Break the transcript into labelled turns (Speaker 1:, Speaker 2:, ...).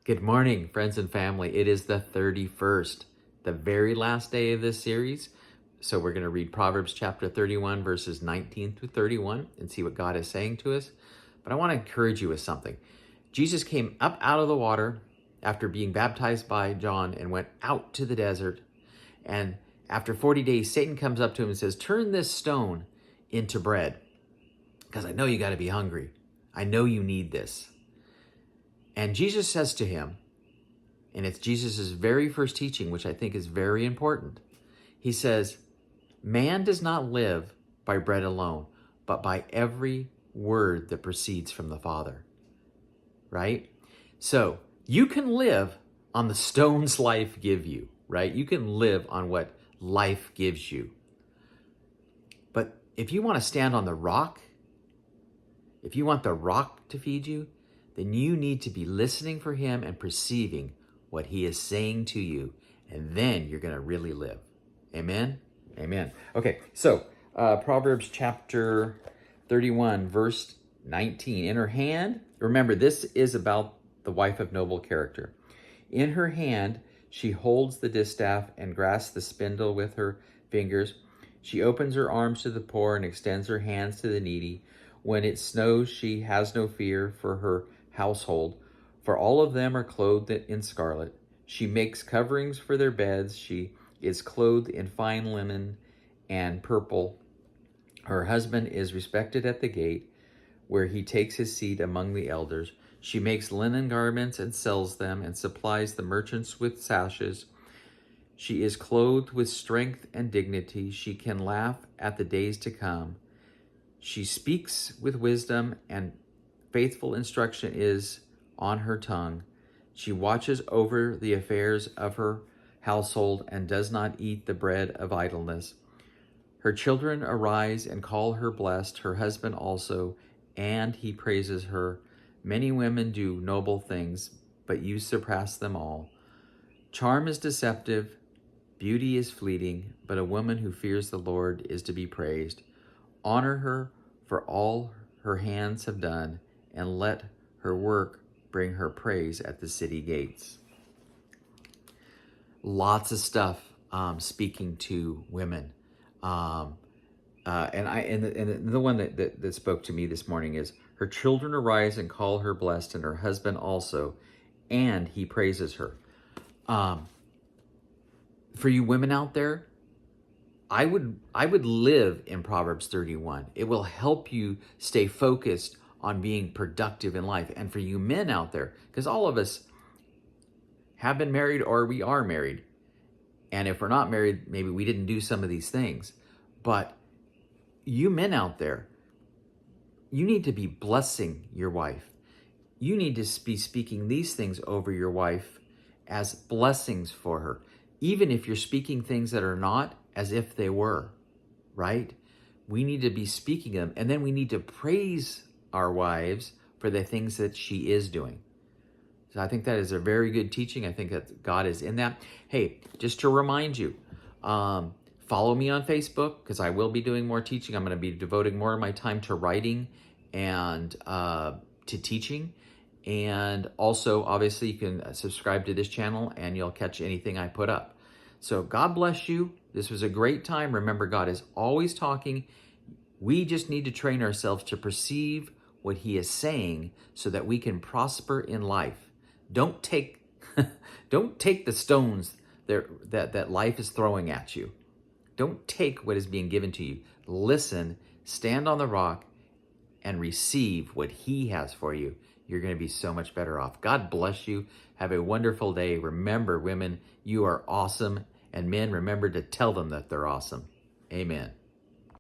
Speaker 1: Good morning, friends and family. It is the 31st, the very last day of this series. So we're going to read Proverbs chapter 31, verses 19 through 31 and see what God is saying to us. But I want to encourage you with something. Jesus came up out of the water after being baptized by John and went out to the desert. And after 40 days, Satan comes up to him and says, "Turn this stone into bread, because I know you got to be hungry. I know you need this." And Jesus says to him, and it's Jesus' very first teaching, which I think is very important. He says, "Man does not live by bread alone, but by every word that proceeds from the Father." Right? So you can live on the stones life give you, right? You can live on what life gives you. But if you want to stand on the rock, if you want the rock to feed you, then you need to be listening for him and perceiving what he is saying to you. And then you're going to really live. Amen? Amen. Okay, so Proverbs chapter 31, verse 19. In her hand, remember, this is about the wife of noble character. In her hand, she holds the distaff and grasps the spindle with her fingers. She opens her arms to the poor and extends her hands to the needy. When it snows, she has no fear for her household, for all of them are clothed in scarlet. She makes coverings for their beds. She is clothed in fine linen and purple. Her husband is respected at the gate, where he takes his seat among the elders. She makes linen garments and sells them, and supplies the merchants with sashes. She is clothed with strength and dignity. She can laugh at the days to come. She speaks with wisdom, and faithful instruction is on her tongue. She watches over the affairs of her household and does not eat the bread of idleness. Her children arise and call her blessed, her husband also, and he praises her. Many women do noble things, but you surpass them all. Charm is deceptive, beauty is fleeting, but a woman who fears the Lord is to be praised. Honor her for all her hands have done, and let her work bring her praise at the city gates. Lots of stuff speaking to women. And the one that spoke to me this morning is, her children arise and call her blessed, and her husband also, and he praises her. For you women out there, I would live in Proverbs 31. It will help you stay focused on being productive in life. And for you men out there, because all of us have been married or we are married. And if we're not married, maybe we didn't do some of these things. But you men out there, you need to be blessing your wife. You need to be speaking these things over your wife as blessings for her. Even if you're speaking things that are not, as if they were, right? We need to be speaking them, and then we need to praise our wives for the things that she is doing. So I think that is a very good teaching. I think that God is in that. Hey, just to remind you, follow me on Facebook, because I will be doing more teaching. I'm going to be devoting more of my time to writing and to teaching. And also, obviously, you can subscribe to this channel and you'll catch anything I put up. So God bless you. This was a great time. Remember, God is always talking. We just need to train ourselves to perceive what he is saying so that we can prosper in life. Don't take the stones that life is throwing at you. Don't take what is being given to you. Listen, stand on the rock, and receive what he has for you. You're going to be so much better off. God bless you. Have a wonderful day. Remember, women, you are awesome. And men, remember to tell them that they're awesome. Amen.